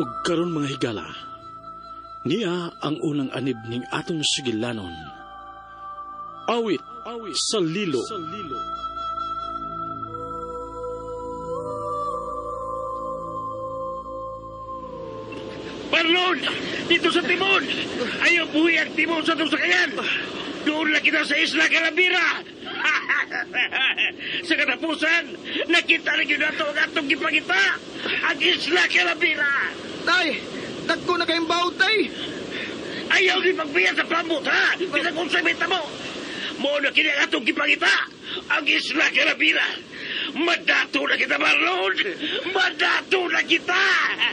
ug karon mga higala, niya ang unang anib ning atong sigilanon. Awit sa lilo. Marlon! Dito sa timon! Ayaw buhi ang timon sa sakayan! Doon lang kita sa Isla Calabira! Sa katapusan, nakita rin yun nato ang atong gipangita! Ang Isla Calabira! Tay! Dagko na kayong baod, tay! Ayaw ni pagbiyan sa pambot, ha? Pinag-unsabita mo! Mo na kini ang atong gipangita! Ang Isla Calabira! Madato na kita, Marlon! Madato na kita!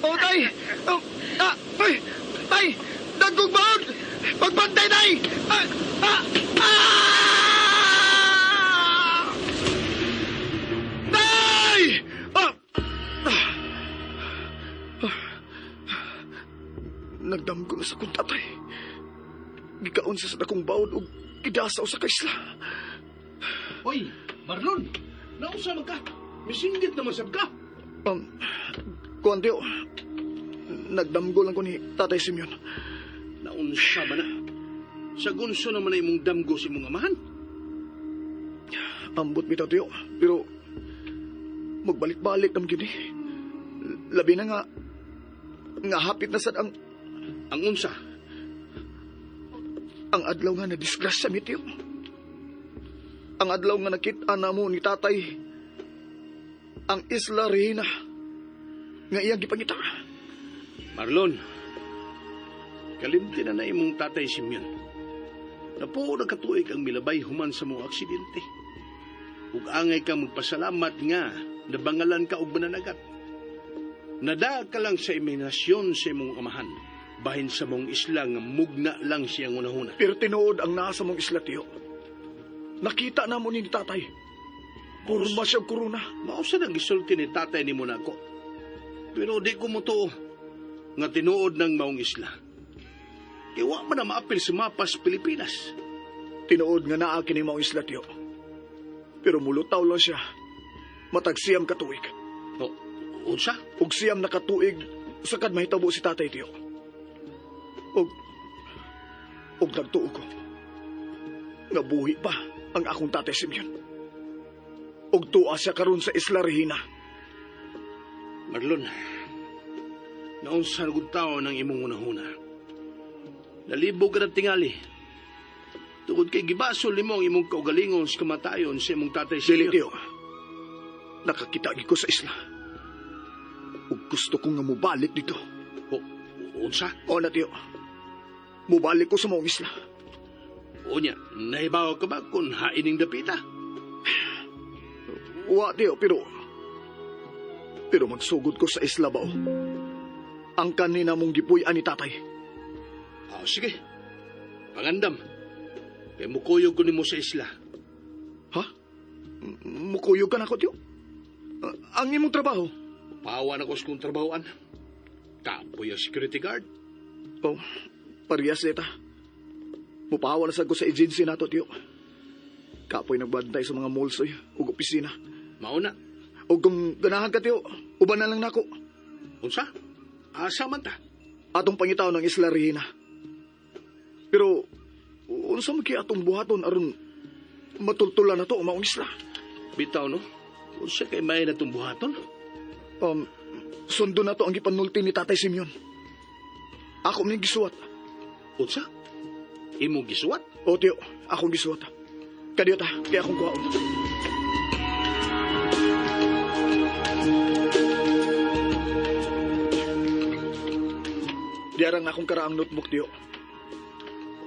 Oh, tay! Ay! Tay! Dagkong baod! Pagbantay, tay! Tay! Nagdamgo na sa kong tatay. Gikaon sa dakong baod o kidasaw sa kaisla. Hoy, Marlon! Nausa man ka? Misinggit naman sab ka. Kuwantyo, nagdamgo lang ko ni Tatay Simeon. Naunsa ba na? Sa gunso naman ay mong damgo si mong amahan. Ambot mi Tatyo, pero magbalik-balik naman gini. Labi na nga hapit na sad ang unsa? Ang adlaw nga na disgrasya mi tiyo. Ang adlaw nga nakita na mo ni Tatay ang Isla Reina nga iyang gipangita. Marlon, kalimti na imong Tatay Simeon. Napo nakatuig ang milabay human sa mong aksidente. Ug angay ka magpasalamat nga nabangalan ka og mananagat. Nada ka lang sa imahinasyon sa imong amahan. Bahin sa mong isla nga mugna lang siyang unahuna. Pero tinuod ang nasa mong isla tiyo. Nakita na mo ni Tatay. Purma siyang kuruna. Mausa nang gisulti ni Tatay ni mo nako. Pero di ko mo to nga tinuod ng maong isla. Iwa man na maapil sa mapas Pilipinas. Tinuod nga naa kini mong isla tiyo. Pero mulutaw lang siya. Matag siyam katuig. O, unsa? Ug siyam na katuig sakad mahitabo si Tatay tiyo. Og nagtuo ko. Nga buhi pa ang akong Tatay Simeon. Og tuwa siya karon sa Isla Regina. Marlon, naunsa na gud tawo ng imong unahuna. Nalibog ka na tingali. Tungod kay gibasol nimo ang imong kaugalingon sa kamatayon sa imong Tatay Dili Simeon. tiyo. Nakakita ko sa isla. Ug gusto ko nga mubalik dito. O, unsa? O na tiyo. Mubalik ko sa mong isla. Unya, nahibaw ka ba kung haining dapita? Wa tiyo, pero magsugod ko sa isla ba o? Ang kanina mong gipuy-an ni Tatay. Sige. Pangandam. Kaya mukuyog ko nimo sa isla. Ha? Mukuyog ka na ko tiyo? Ang imong trabaho? Pawan ako sa kong trabahoan. Kapoy ang security guard. Oh, parehas neta. Mupahawa na sad ko sa agency nato tiyo. Kapoy nagbantay sa mga malls ug opisina. Mauna. O kung ganahan ka tiyo, uban na lang nako. Unsa? Asa man ta? Atong pangitaw ng Isla Regina. Pero, unsa man kaya atong buhaton aron matultulan na to ang maong isla? Bitaw no? Unsa kay may natong buhaton? Sundo na to ang gipanulti ni Tatay Simeon. Ako may gisuwat. Unsa? Imo gisuwat? O tiyo, akong gisuwat. Kadiyo ta, kaya akong kuhaon. Diarang akong karaang notebook tiyo.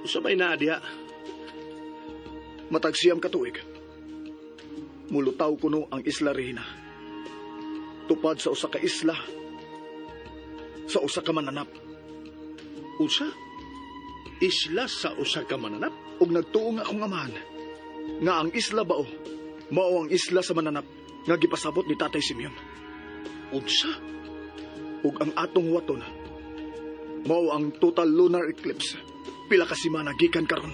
Unsa may naa diha? Matag siyam katuig. Mulutaw kuno ang Isla Regina. Tupad sa usa ka isla. Sa usa ka mananap. Unsa? Isla sa usa ka mananap? Og nagtuo nga akong amahan nga ang isla bao mao ang isla sa mananap nga gipasabot ni Tatay Simeon. Unsa? Ug ang atong waton mao ang total lunar eclipse pila ka semana gikan karon.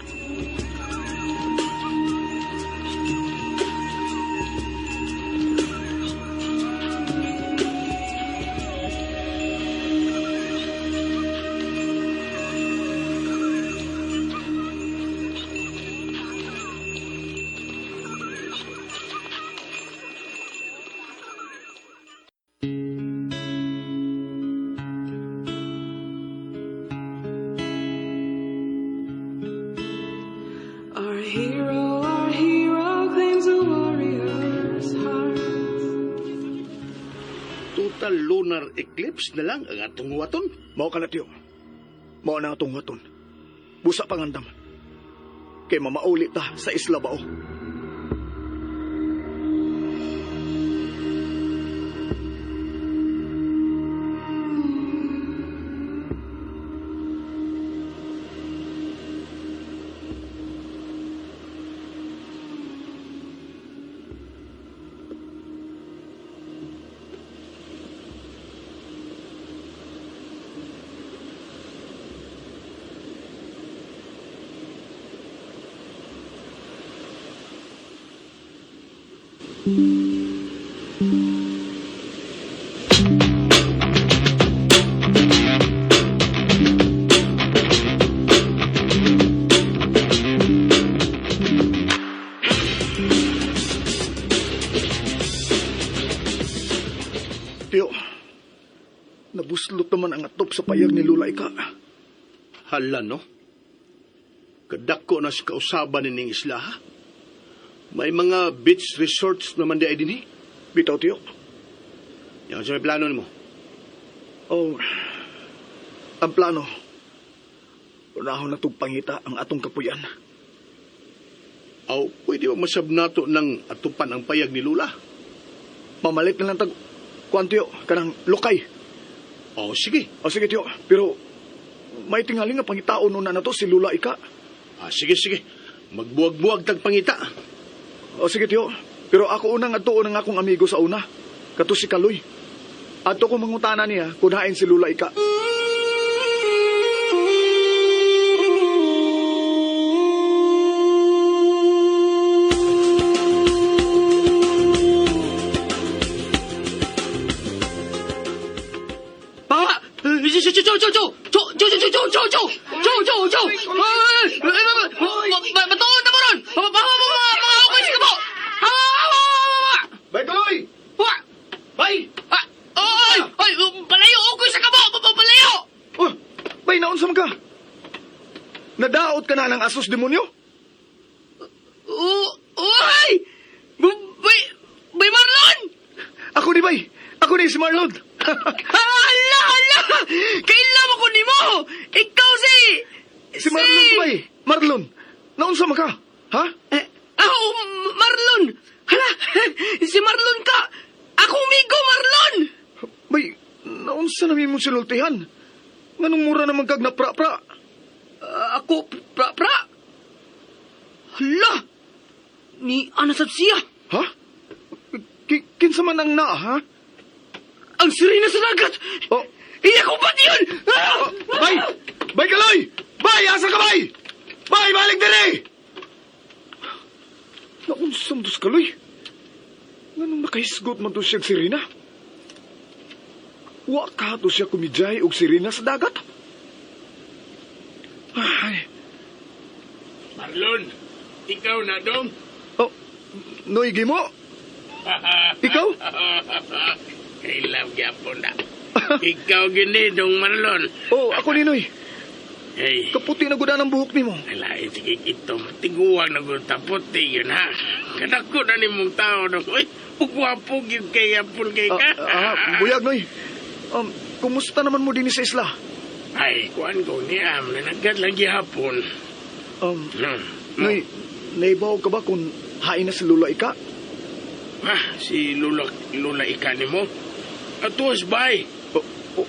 Our hero claims a warrior's heart. Total lunar eclipse na lang ang atong waton. Mao ka na, tiyo. Mao na atong waton. Busa pangandam. Kay mamauli ta sa isla bao. Tiyo, nabuslot naman ang atop sa payag ni Lula Ika. Hala, no? Kadako na sa kausaban nining isla, ha? May mga beach resorts naman di ay din, eh. Bitaw, tiyo. Yan sa may plano mo. Oh, ang plano. Unahon na pangita ang atong kapuyan. Aw, pwede ba masabnato ng atupan ang payag ni Lula? Mamalit na lang kuan, tiyo, kanang lokay. O, sige. O sige, tiyo, pero may tingali nga pangitaon na to si Lula Ika. Sige. Magbuwag-buwag tagpangita. O sige, tiyo, pero ako unang atuon ng akong amigo sa una. Kato si Kaloy. Ato ko mangutana niya kunain si Lula Ika. Bay, Kaloy! Oh, bay, naunsa man ka? Nadaot ka na ng asos demonyo? Bay Marlon! Ako ni bay. Ako ni si Marlon. Hala! Kailan ako ni mo! Ikaw Si Marlon, bay. Marlon. Naunsa man ka? Ha? Marlon! Hala! Si Marlon ka! Ako migo, Marlon! Bay, naunsa namin mo sinultihan? Nganong mura naman kag na pra-pra? Ako, pra? Hala! Ni anasab siya! Ha? Kinsa man ang naa, ha? Ang sirena sa dagat! Oh, Iya ko ba't yun? bay! Bay, Kaloy! Bay, asa ka, bay! Bay, balik dali! Naunsam dos, Kaloy. Nganong nakahisgot man to siya sirena? Wa ka to siya kumidjay og sirena sa dagat. Ay, Marlon, ikaw na dong. oh, noigi mo? Ikaw? Kailan gyapon na. Ikaw gini dong Marlon. Oh, ako ni Noy. Hey, Kaputi na guda ng buhok ni mo. alain sige ito. Tiguwang na gud taputi yun ha. Kadako na ni mong tao dong. Uy, ugwapo gyud kay yapon kay ka. Buyag, Noy. Kumusta naman mo din sa isla? Ay, kuan ko ni am na nagad lang gihapon. Noy, naibaw ka ba kung hain na si Lula Ika? Si Lula Ika ni mo. Atos bay.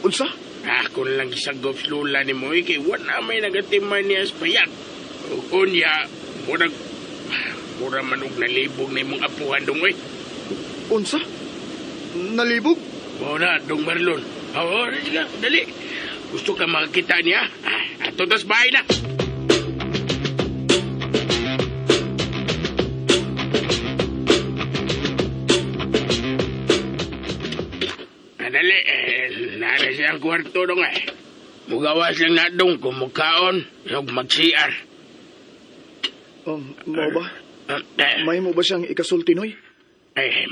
Unsa? Ako lang gisagop si Lula ni mo. Kay wala may nagatimay niya sa payag. Unya, mura manug nalibog na imong apuhan dong eh. Unsa? Nalibog? Muna, dong Marlon. Oo, sige, dali. Gusto ka makakita niya? Ato tas bahay na. Dali, nara siyang kwarto dong eh. Mugawas lang na dong kumukaon, yung mag-CR. Mo ba? May mo ba siyang ikasulti, Noy?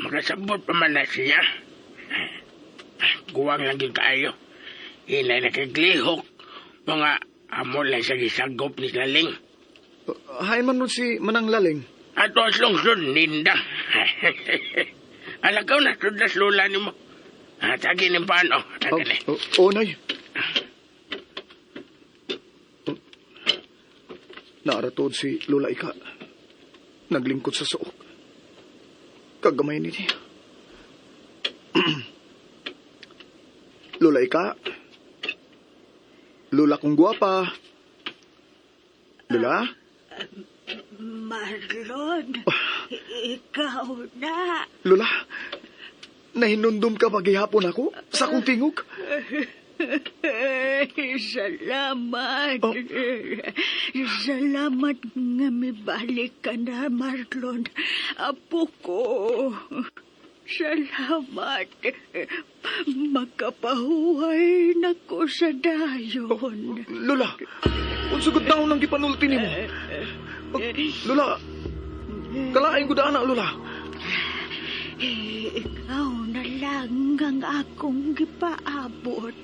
Makasabot pa man na siya. Guwang lang yung kaayo. Hinay nakaglihok. Mga amo lang sa gisagop ni Laling. Hay man nun si Manang Laling. Ato as lungsod, ninda. Alagaw na, tudlas lula ni mo. Tagin yung paano. Tagali. Nay. Naaratod si Lola Ika. Naglingkod sa suok. Kagamay ni niya. Lola Ika. Lola kong guwapa. Lola? Marlon, ikaw na. Lola, nahinundom ka paghihapon ako sa kong tingog. Salamat. Salamat nga mibalik ka na, Marlon. Apo ko. Salamat. Makapahuhay na ko sa dayon. Lola, kung sugod daw ng gipanulti ni mo. Lola, kalaing ko daan na, Lola. Ikaw na lang ang akong gipaabot.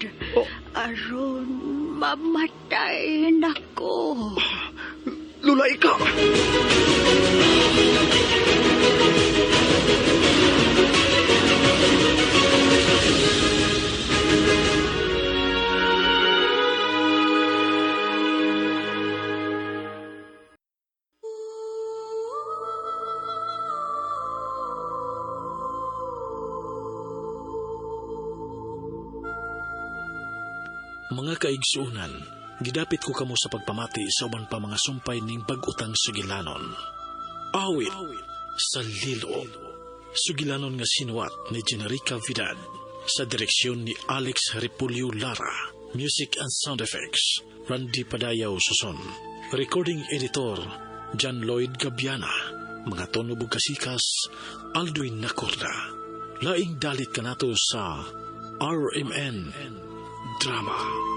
Aron mamatay na ko. Lola, ikaw. Mga kaigsuunan, gidapit ko kamo sa pagpamati sa uban pa mga sumpay ning bag-utang sugilanon. Awit sa Lilo. Sugilanon nga sinuwat ni Generica Vidal. Sa direksyon ni Alex Repulio Lara. Music and sound effects, Randy Padayaw Suson. Recording editor, John Lloyd Gabiana. Mga tono bugkasikas, Alduin Nacorda. Laing dalit kanato sa RMN Drama.